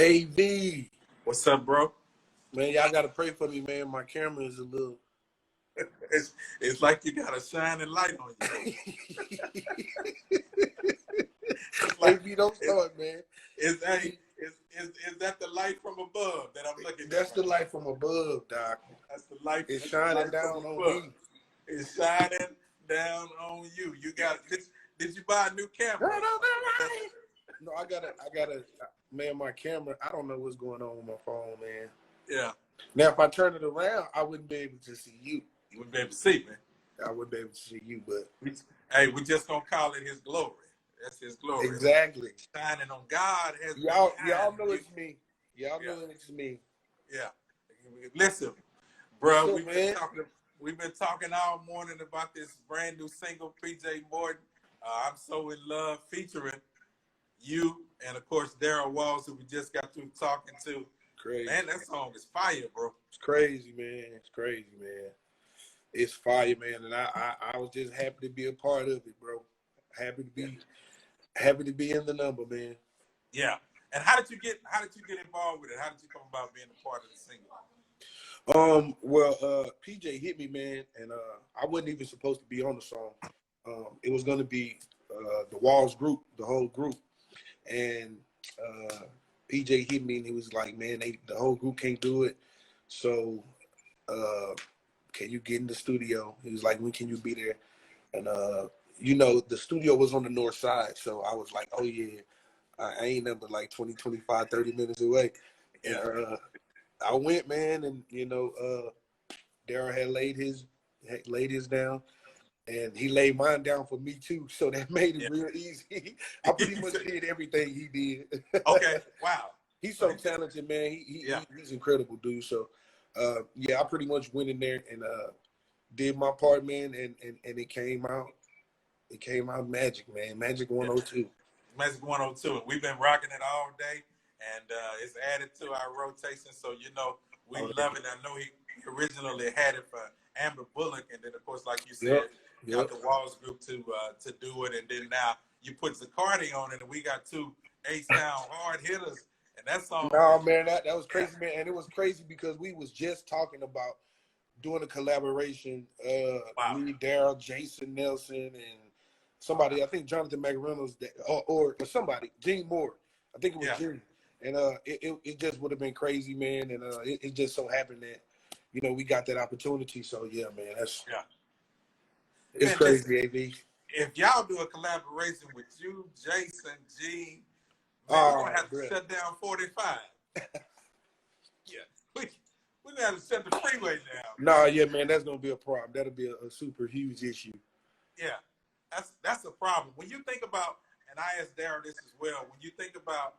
AV. What's up, bro? Man, y'all gotta pray for me, man. My camera is a little. It's like you got a shining light on you. Like, AV, don't start, man. Is that the light from above that I'm looking at? That's the light from above, Doc. That's the light. It's shining down on me. It's shining down on you. You got. Did you buy a new camera? No, I gotta. Man, my camera. I don't know what's going on with my phone, man. Yeah. Now, if I turn it around, I wouldn't be able to see you. You wouldn't be able to see me. I wouldn't be able to see you, but we just gonna call it His glory. That's His glory. Exactly. Shining on God has. Y'all know it's me. Y'all know it's me. Yeah. Listen, bro, So, we've been talking all morning about this brand new single, PJ Morton. I'm So In Love, featuring you and of course Darrel Walls, who we just got through talking to. Crazy. Man, that song is fire, bro. It's crazy, man. It's crazy, man. It's fire, man. And I was just happy to be a part of it, bro. Happy to be in the number, man. Yeah. And how did you get involved with it? How did you come about being a part of the single? Well, PJ hit me, man, and I wasn't even supposed to be on the song. It was gonna be the Walls group, the whole group. And PJ hit me and he was like, man, the whole group can't do it. So can you get in the studio? He was like, when can you be there? And the studio was on the north side. So I was like, oh yeah, I ain't nothing but like 20, 25, 30 minutes away. And I went, man, and Darrel had laid his down. And he laid mine down for me too, so that made it real easy. I pretty much did everything he did. Okay, wow. He's so talented, man. He's incredible, dude. So, I pretty much went in there and did my part, man, and it came out. It came out magic, man. Magic 102. Magic 102. And we've been rocking it all day, and it's added to our rotation. So we love it. I know he originally had it for Amber Bullock, and then of course, like you said. Got the Walls group to do it, and then now you put Zacardi on it, and we got two H-Town hard hitters, and that song. No, man, that was crazy, man, and it was crazy because we was just talking about doing a collaboration. Me, Darrel, Jason Nelson, and somebody. I think Jonathan McReynolds, or somebody, Gene Moore. I think it was Gene, and it just would have been crazy, man, and it just so happened that we got that opportunity. So yeah, man, that's It's crazy, AV. If y'all do a collaboration with you, Jason, G, we're gonna have to shut down 45. We're gonna have to shut the freeway down. Nah, yeah, man, that's gonna be a problem. That'll be a super huge issue. Yeah, that's a problem. When you think about, and I asked Darrel this as well, when you think about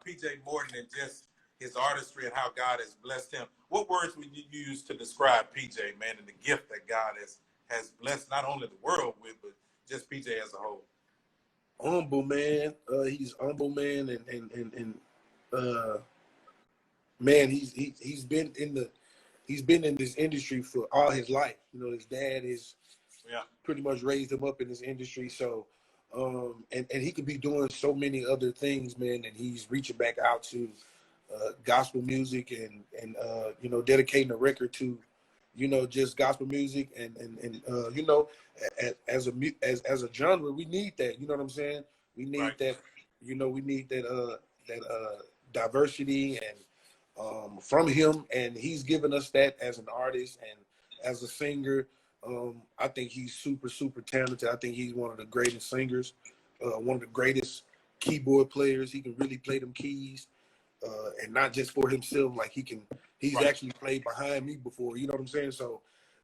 PJ Morton and just his artistry and how God has blessed him, what words would you use to describe PJ, man, and the gift that God has blessed not only the world with, but just PJ as a whole? Humble, man. He's humble, man, and man, he's been in this industry for all his life. His dad is pretty much raised him up in this industry. So, and he could be doing so many other things, man. And he's reaching back out to gospel music and dedicating a record to. Just gospel music and as a genre, we need that. You know what I'm saying? We need that. We need that diversity and from him, and he's given us that as an artist and as a singer. I think he's super, super talented. I think he's one of the greatest singers, one of the greatest keyboard players. He can really play them keys. And not just for himself, like he's actually played behind me before, you know what I'm saying? So,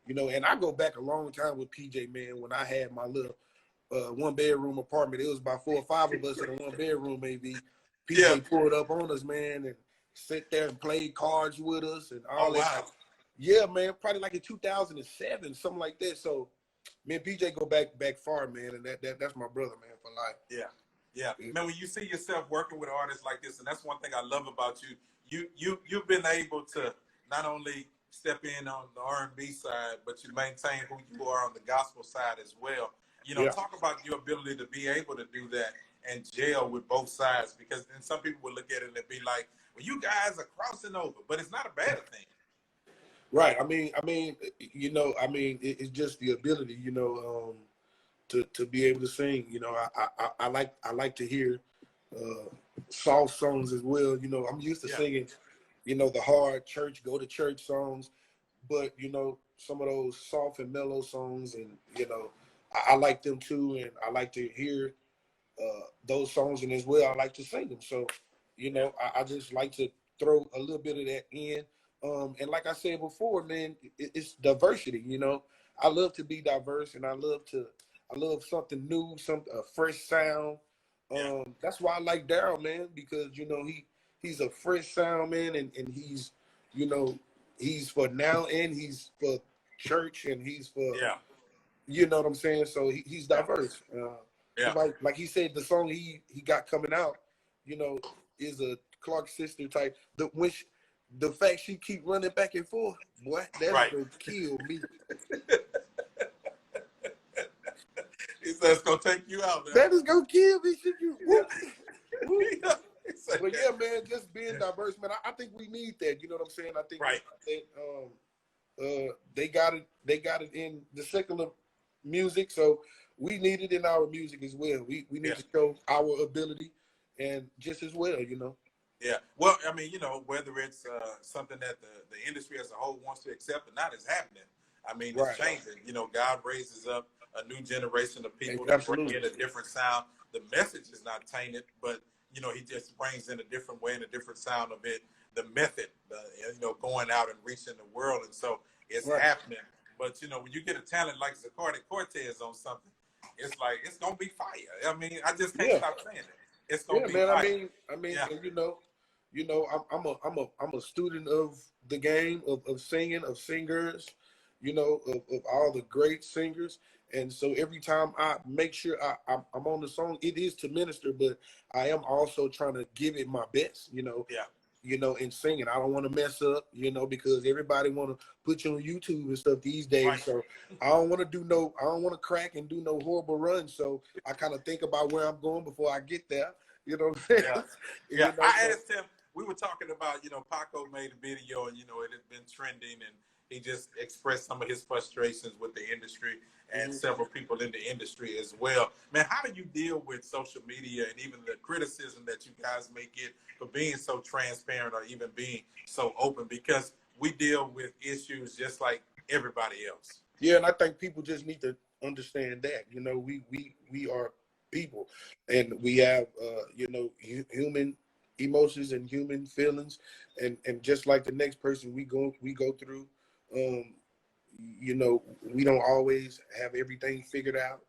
and I go back a long time with PJ, man, when I had my little 1-bedroom apartment. It was about 4 or 5 of us in a 1-bedroom, maybe. PJ pulled up on us, man, and sat there and played cards with us and all that. Wow. Yeah, man, probably like in 2007, something like that. So, me and PJ go back far, man, and that's my brother, man, for life. Yeah, man, when you see yourself working with artists like this, and that's one thing I love about you, you've been able to not only step in on the R&B side, but you maintain who you are on the gospel side as well. Talk about your ability to be able to do that and gel with both sides, because then some people will look at it and be like, well, you guys are crossing over, but it's not a bad thing. Right. I mean, it's just the ability, to be able to sing. I like to hear soft songs as well. I'm used to singing, the hard church, go to church songs, but some of those soft and mellow songs, and I like them too, and I like to hear those songs, and as well I like to sing them. So I just like to throw a little bit of that in. And like I said before, man, it's diversity. I love to be diverse, and I love something new, a fresh sound. That's why I like Darrel, man, because he's a fresh sound, man, and he's he's for now, and he's for church, and he's for you know what I'm saying. So he's diverse. Like he said, the song he got coming out, is a Clark sister type. The fact she keep running back and forth, boy, that's gonna kill me. He said it's gonna take you out, man. That is gonna kill me. But yeah, man, just being diverse, man. I think we need that. You know what I'm saying? I think they got it in the secular music, so we need it in our music as well. We need to show our ability, and just as well, Yeah. Well, I mean, whether it's something that the industry as a whole wants to accept or not is happening. I mean, it's changing. God raises up a new generation of people that bring in a different sound. The message is not tainted, but he just brings in a different way and a different sound of it. The method, going out and reaching the world, and so it's happening. But when you get a talent like Zacardi Cortez on something, it's like it's gonna be fire. I mean, I just can't stop saying it. It's gonna be fire. I mean, and I'm a student of the game of singing, of singers, of all the great singers. And so every time I make sure I'm on the song, it is to minister, but I am also trying to give it my best, in singing. I don't want to mess up, because everybody want to put you on YouTube and stuff these days. Right. So I don't want to crack and do no horrible runs. So I kind of think about where I'm going before I get there. You know what I'm saying? Yeah. I asked him, we were talking about, Paco made a video and, it had been trending, and he just expressed some of his frustrations with the industry and several people in the industry as well. Man, how do you deal with social media and even the criticism that you guys may get for being so transparent or even being so open? Because we deal with issues just like everybody else. Yeah, and I think people just need to understand that, we are people, and we have, human emotions and human feelings, and just like the next person we go through, we don't always have everything figured out.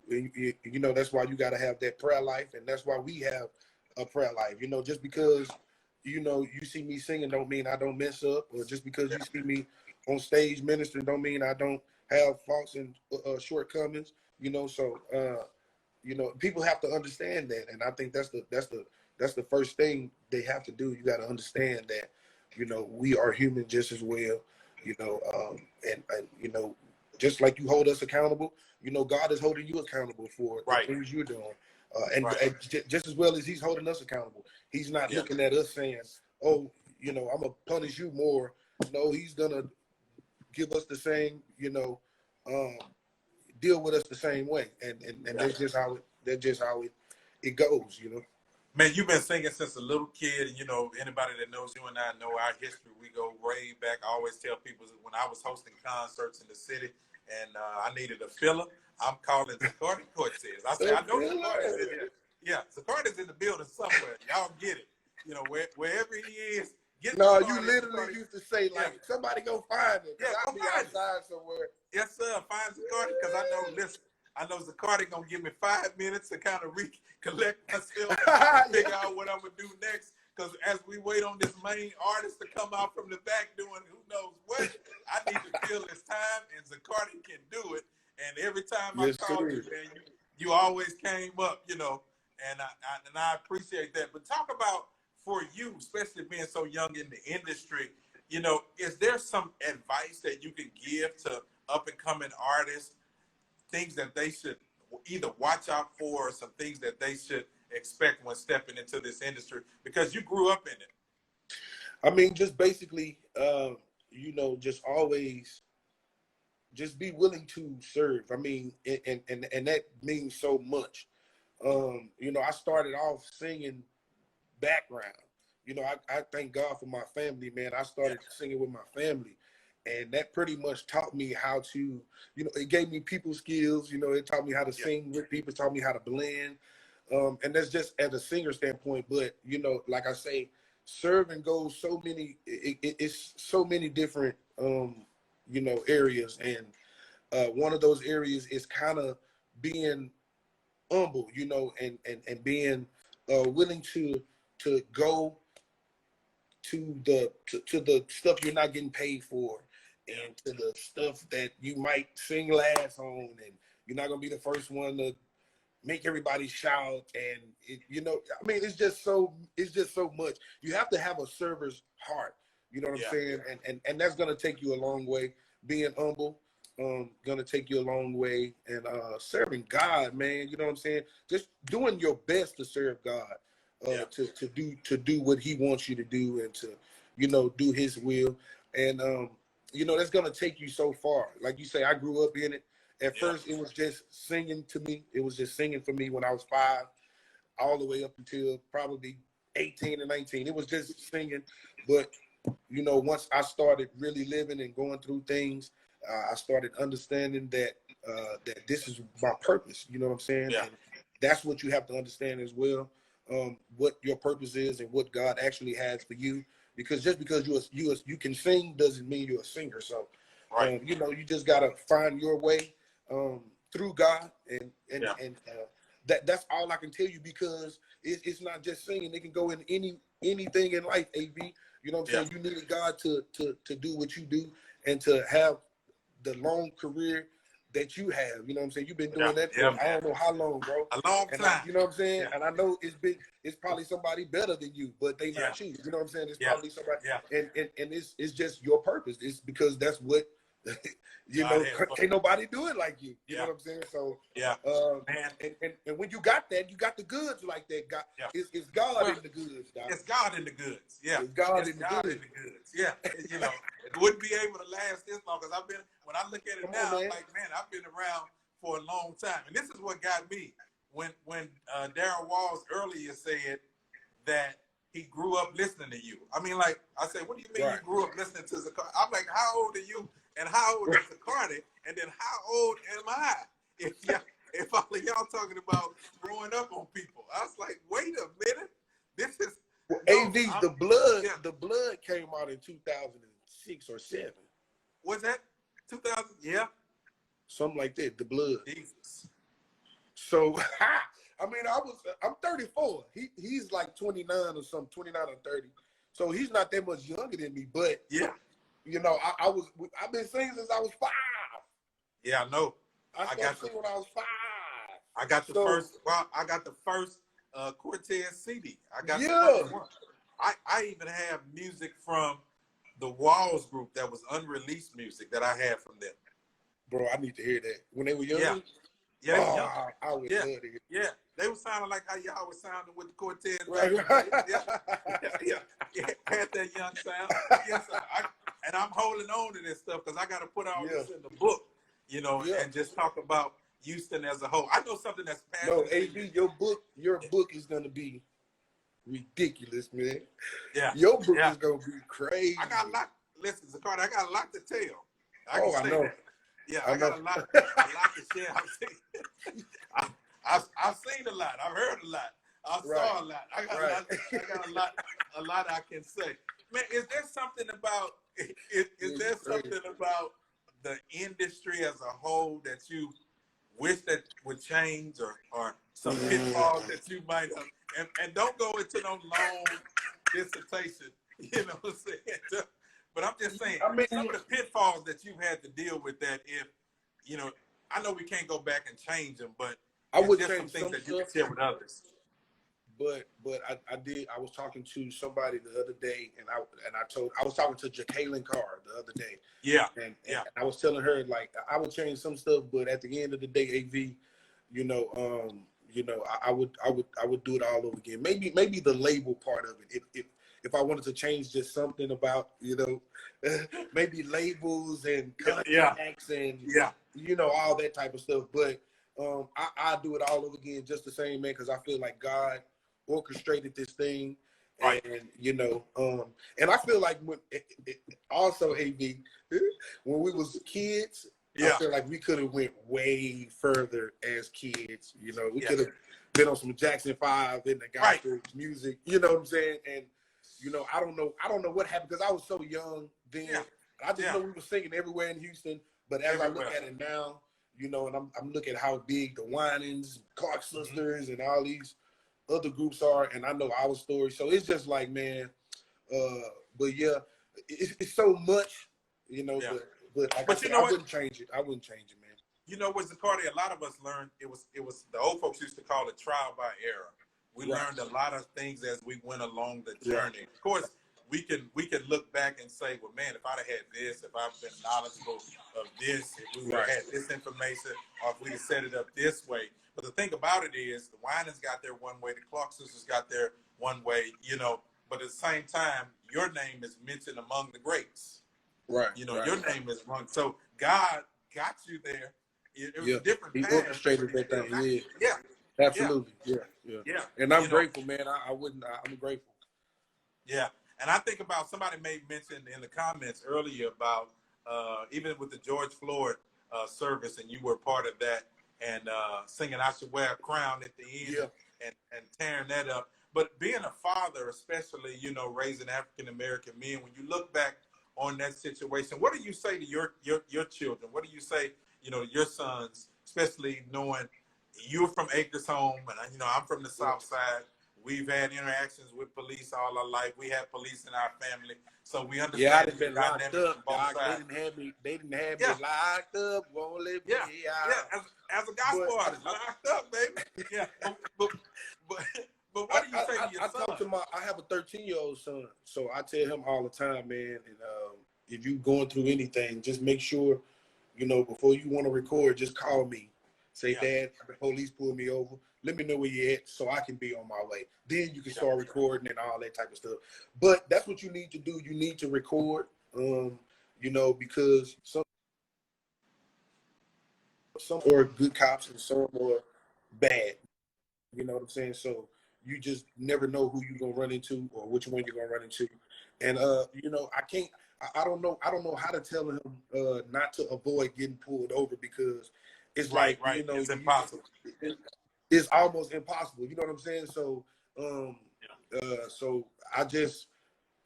That's why you got to have that prayer life, and that's why we have a prayer life. Just because you see me singing don't mean I don't mess up, or just because you see me on stage ministering don't mean I don't have faults and shortcomings. So people have to understand that, and I think that's the first thing they have to do. You got to understand that we are human just as well. And just like you hold us accountable, God is holding you accountable for the things you're doing. And just as well as he's holding us accountable. He's not looking at us saying, oh, I'm going to punish you more. No, he's going to give us the same, deal with us the same way. And that's just how it goes, Man, you've been singing since a little kid, and anybody that knows you and I know our history. We go way back. I always tell people when I was hosting concerts in the city and I needed a filler, I'm calling Zacardi Cortez. I said, I know Zacardi's in here. Yeah, Zacardi's in the building somewhere. Y'all get it. Wherever he is, get No, you literally used to say, somebody go find him. Yeah, I'll be outside somewhere. Yes, sir. Find Zacardi, because I know Zacardi gonna give me 5 minutes to kind of recollect myself and figure out what I'm gonna do next. Because as we wait on this main artist to come out from the back doing who knows what, I need to fill this time, and Zacardi can do it. And every time I called you, man, you always came up, and I appreciate that. But talk about for you, especially being so young in the industry, is there some advice that you can give to up and coming artists? Things that they should either watch out for, or some things that they should expect when stepping into this industry? Because you grew up in it. I mean, just basically, you know, just always just be willing to serve. I mean, and that means so much. You know, I started off singing background. You know, I thank God for my family, man. I started singing with my family, and that pretty much taught me how to, you know, it gave me people skills. You know, it taught me how to sing with people, taught me how to blend. And that's just as a singer standpoint. But, you know, like I say, serving goes so many, it's so many different, you know, areas. And one of those areas is kind of being humble, you know, and being willing to go to the stuff you're not getting paid for, and to the stuff that you might sing last on, and you're not gonna be the first one to make everybody shout. And you know, I mean, it's just so much. You have to have a server's heart, you know what I'm saying? And that's gonna take you a long way. Being humble, gonna take you a long way. And serving God, man, you know what I'm saying? Just doing your best to serve God. To do what he wants you to do, and to, you know, do his will. And you know, that's gonna take you so far. Like you say, I grew up in it. At first it was just singing to me. It was just singing for me when I was 5, all the way up until probably 18 or 19. It was just singing. But you know, once I started really living and going through things, I started understanding that that this is my purpose. You know what I'm saying? And that's what you have to understand as well. What your purpose is and what God actually has for you. Because just because you can sing doesn't mean you're a singer. So, you know, you just gotta find your way through God, and that's all I can tell you. Because it's not just singing; it can go in anything in life. AV, you know what I'm saying? You need God to do what you do, and to have the long career that you have. You know what I'm saying? You've been doing that for I don't know how long, bro. A long time. You know what I'm saying? And I know it's probably somebody better than you, but they not you. You know what I'm saying? It's probably somebody, and it's just your purpose. It's because that's what you know. Can't nobody do it like you. You know what I'm saying? So man, and when you got that, you got the goods like that. God, it's God in the goods, dog. It's God in the goods. Yeah, it's God in the goods. Yeah, you know, it wouldn't be able to last this long, because when I look at it now, I'm like, man, I've been around for a long time. And this is what got me when Darrel Walls earlier said that he grew up listening to you. I mean, like I said, what do you mean you grew up listening to Zacardi? I'm like, how old are you? And how old is Zacardi? And then how old am I? If all of y'all talking about growing up on people, I was like, wait a minute, this is the blood came out in 2006 or 7. Was that 2000? Yeah. Something like that, the blood. Jesus. So, I mean, I'm 34. He's like 29 or something, 29 or 30. So he's not that much younger than me. But you know, I've been singing since I was 5. Yeah, I know. I started singing when I was 5. I got the first. Well, I got the first Cortez CD. I got the first one. I even have music from the Walls group that was unreleased music that I had from them. Bro, I need to hear that. When they were young? I would love to hear. Yeah, they were sounding like how y'all was sounding with the Cortez. Right. Had that young sound. Yes, and I'm holding on to this stuff because I got to put all this in the book, you know, and just talk about Houston as a whole. I know something that's passionate. No, AV, your book is going to be ridiculous, man. Yeah. Your book is going to be crazy. I got a lot. Listen, Zacardi, I got a lot to tell. I know. That. Yeah, I got a lot to share. I've seen a lot. I've heard a lot. I saw a lot. I got a lot I can say. Man, is there something about the industry as a whole that you wish that would change, or some pitfalls that you might have? And don't go into no long dissertation, you know what I'm saying? But I'm just saying, some of the pitfalls that you've had to deal with, that if, you know, I know we can't go back and change them, but I would change some things some that you can share with others. But I was talking to somebody the other day, and I was talking to Jacqueline Carr the other day. Yeah. And I was telling her, like, I would change some stuff, but at the end of the day, AV, you know, you know, I would do it all over again. Maybe the label part of it. If I wanted to change just something about, you know, maybe labels and contacts and you know, all that type of stuff. But I do it all over again just the same, man, because I feel like God orchestrated this thing. Right. And you know, and I feel like when also AB, when we was kids, I feel like we could have went way further as kids. You know, we could have been on some Jackson 5 in the gospel music. You know what I'm saying? And you know, I don't know what happened because I was so young then. I just know we were singing everywhere in Houston. But as I look at it now, you know, and I'm looking at how big the Winans, Clark Sisters, and all these other groups are, and I know our story. So it's just like, man, but yeah, it's so much, you know, but like I said, I wouldn't change it. I wouldn't change it, man. You know what, Zacardi, a lot of us learned, it was the old folks used to call it trial by error. We learned a lot of things as we went along the journey. Of course, we can look back and say, well, man, if I'd have had this, if I've been knowledgeable of this, if we would have had this information, or if we had set it up this way. But the thing about it is, the Winans got their one way, the Clark Sisters got their one way, you know. But at the same time, your name is mentioned among the greats. Right. You know, your name is among. So God got you there. It was a different path. He orchestrated that thing. Yeah. Absolutely. Yeah. And I'm grateful, man. I'm grateful. Yeah. And I think about, somebody made mention in the comments earlier about even with the George Floyd service, and you were part of that, and singing "I Should Wear a Crown" at the end, and tearing that up. But being a father, especially, you know, raising African American men, when you look back on that situation, what do you say to your children? What do you say, you know, your sons, especially knowing you're from Acres Home, and you know I'm from the South Side. We've had interactions with police all our life. We have police in our family, so we understand. Yeah, I've been locked up. They didn't have me locked up. Won't let me out. As a gospel artist, locked up, baby. Yeah, but what do you say to your son? I have a 13-year-old son, so I tell him all the time, man. And if you going through anything, just make sure, you know, before you want to record, just call me. Say, Dad, the police pulled me over. Let me know where you're at so I can be on my way. Then you can start recording and all that type of stuff. But that's what you need to do. You need to record, you know, because some are good cops and some are bad. You know what I'm saying? So you just never know who you're going to run into or which one you're going to run into. And, you know, I don't know how to tell him not to avoid getting pulled over, because it's like, you know, it's impossible. It's almost impossible. You know what I'm saying? So, so I just,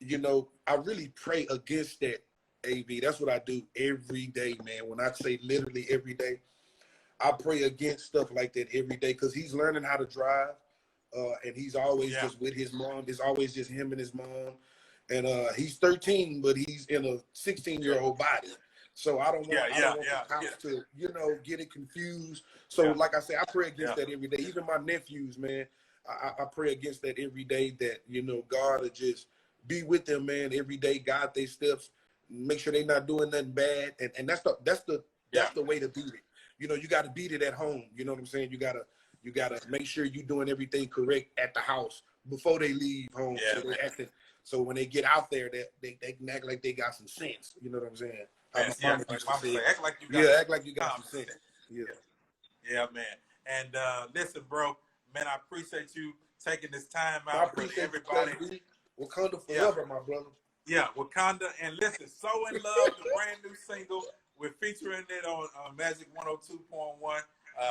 you know, I really pray against that, AB. That's what I do every day, man. When I say literally every day, I pray against stuff like that every day, because he's learning how to drive, and he's always just with his mom. It's always just him and his mom. And he's 13, but he's in a 16-year-old body. So I don't want the cops to, you know, get it confused. So like I say, I pray against that every day. Even my nephews, man, I pray against that every day, that, you know, God will just be with them, man, every day, guide their steps, make sure they're not doing nothing bad. And that's the way to beat it. You know, you got to beat it at home. You know what I'm saying? You gotta make sure you're doing everything correct at the house before they leave home. So when they get out there, they can act like they got some sense. You know what I'm saying? Act like you got some sense. Yeah, man. And listen, bro, man, I appreciate you taking this time out for everybody. Wakanda forever, my brother. Yeah, Wakanda. And listen, So in Love, the brand new single. We're featuring it on Majic 102.1.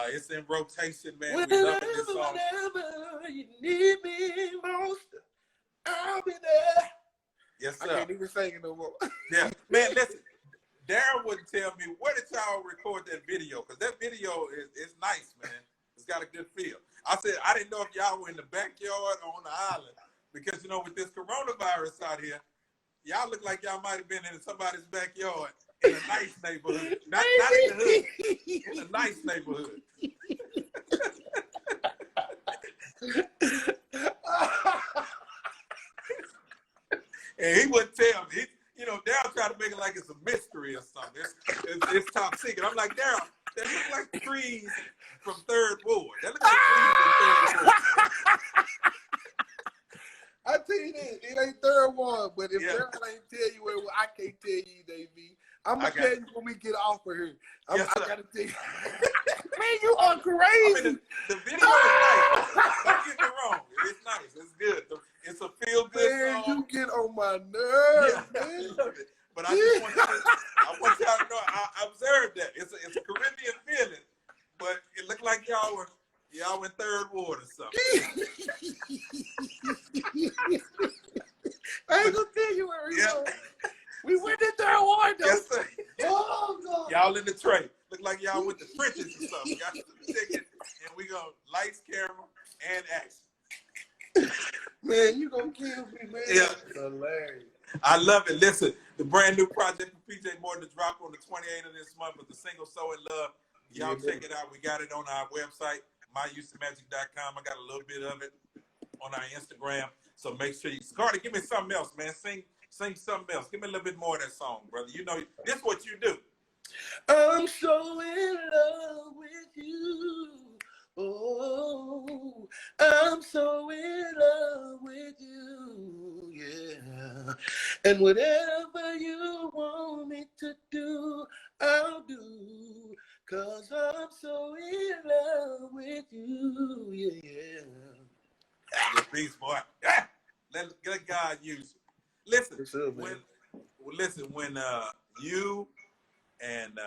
It's in rotation, man. We love this song. Whenever you need me most, I'll be there. Yes, sir. I can't even sing it no more. Yeah, man, listen. Darrel wouldn't tell me, where did y'all record that video? Because that video is nice, man. It's got a good feel. I said, I didn't know if y'all were in the backyard or on the island. Because, you know, with this coronavirus out here, y'all look like y'all might have been in somebody's backyard in a nice neighborhood. Not in the hood. In a nice neighborhood. And he wouldn't tell me. You know, Darrel tried to make it like it's a mystery or something. It's top secret. I'm like, Darrel, that look like trees from Third Ward. That look like Cleveland Third Ward. I tell you this, it ain't Third Ward, but if Yeah. Darrel ain't tell you where, I can't tell you, Davey. I'm I gonna got tell you when we get off of here. Yes, I sir. gotta tell you. Man, you are I crazy. mean, the video is nice. Don't get me wrong. It's nice. It's good. It's a feel-good Man, song. you get on my nerves, Yeah, I man. love it. But I just want y'all to know, I observed that. It's a Caribbean feeling, but it looked like y'all were in Third Ward or something. I ain't gonna tell you where we Yeah. going. We went to Third Ward, though. Yes, sir. Oh, God. Y'all in the tray. Look like y'all with the Frenches or something. Got some ticket, and we go lights, camera, and action. Man, you gonna kill me, man. Yeah. That's hilarious. I love it. Listen, the brand new project from PJ Morton to drop on the 28th of this month with the single "So in Love." Y'all check it out. We got it on our website, myhoustonmagic.com. I got a little bit of it on our Instagram. So make sure you, Zacardi, give me something else, man. Sing something else. Give me a little bit more of that song, brother. You know, this is what you do. I'm so in love with you. Oh, I'm so in love with you. Yeah. And whatever you want me to do, I'll do. 'Cause I'm so in love with you. Yeah. Your beast, boy. Ah! Let God use you. Listen, What's up, man? when you and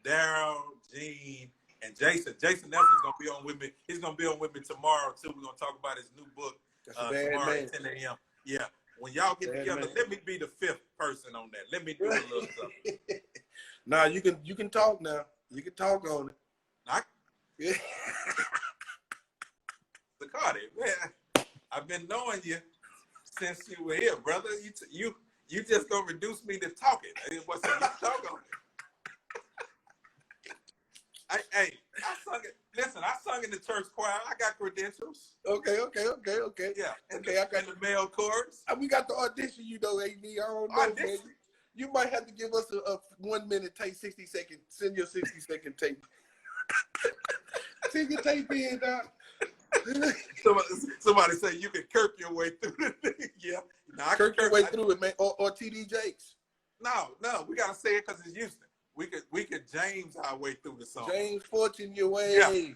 Darrel, Gene, and Jason Nelson's gonna be on with me. He's gonna be on with me tomorrow too. We're gonna talk about his new book tomorrow at 10 a.m. Yeah. When y'all get together, let me be the fifth person on that. Let me do a little something. Nah, you can talk now. You can talk on it. Yeah. Zacardi, man, I've been knowing you since you were here, brother. You just gonna reduce me to talking. What's up? You talk on it. I sung it. Listen, I sung in the church choir. I got credentials. Okay. Yeah. Okay, I got the male chorus. We got the audition, you know, AD. I don't know, man. You might have to give us a 1 minute tape, 60 second. Send your 60-second tape. Send your tape in, Doc. Somebody say you can kirk your way through the thing. Yeah. No, Kirk your way through it, man. Or TD Jakes. No, we gotta say it because it's Houston. We could James our way through the song. James Fortune your way.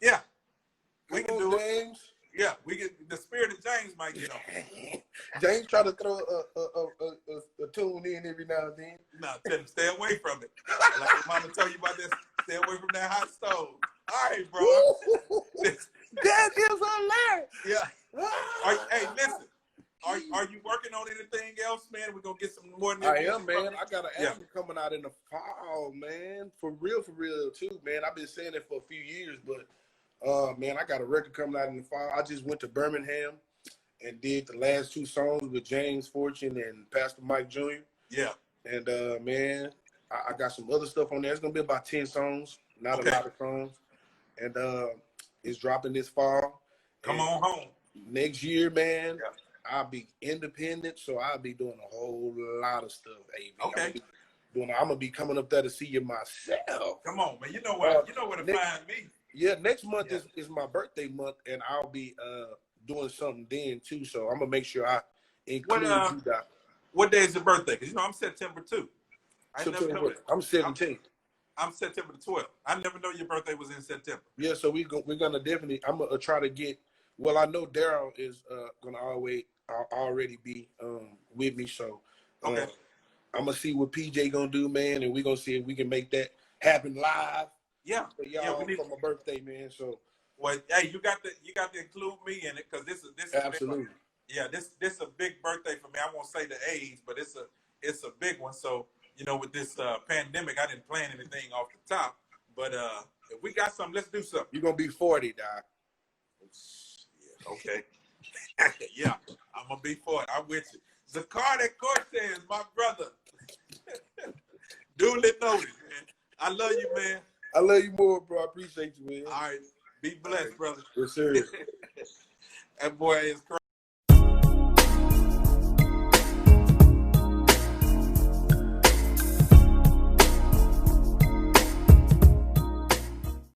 Yeah. We can do James. Yeah, we get the spirit of James might get on. James try to throw a tune in every now and then. No, tell him stay away from it. Like your mama tell you about this, stay away from that hot stove. All right, bro. That is hilarious. Yeah. Hey, listen. Are you working on anything else, man? We're gonna get some more. I am, man. I got an album coming out in the fall, man. For real too, man. I've been saying it for a few years, but man, I got a record coming out in the fall. I just went to Birmingham and did the last 2 songs with James Fortune and Pastor Mike Jr. Yeah. And man, I got some other stuff on there. It's gonna be about 10 songs, not a lot of songs. And it's dropping this fall. Come on home. Next year, man. Yeah. I'll be independent, so I'll be doing a whole lot of stuff, AV. Okay. I'm gonna be coming up there to see you myself. Come on, man. You know where to find me. Yeah, next month is my birthday month, and I'll be doing something then too. So I'm gonna make sure I include you guys. What day is your birthday? Because I'm September 2. I'm 17th. I'm September the 12th. I never know your birthday was in September. Yeah, so we're gonna definitely. I'm gonna try to get. Well, I know Darrel is gonna already be with me, so okay. I'm gonna see what PJ gonna do, man, and we're gonna see if we can make that happen live. Yeah, for y'all for my birthday, man. So, well, hey, you got to include me in it because this is absolutely. This is a big birthday for me. I won't say the age, but it's a big one. So with this pandemic, I didn't plan anything off the top, but if we got something, let's do something. You're gonna be 40, Doc. Yeah, okay. Yeah, I'm gonna be 40. I'm with you. Zacardi Cortez, my brother. Duly noted, man. I love you, man. I love you more, bro. I appreciate you, man. All right. Be blessed, brother. Yes, sir. That boy is crazy.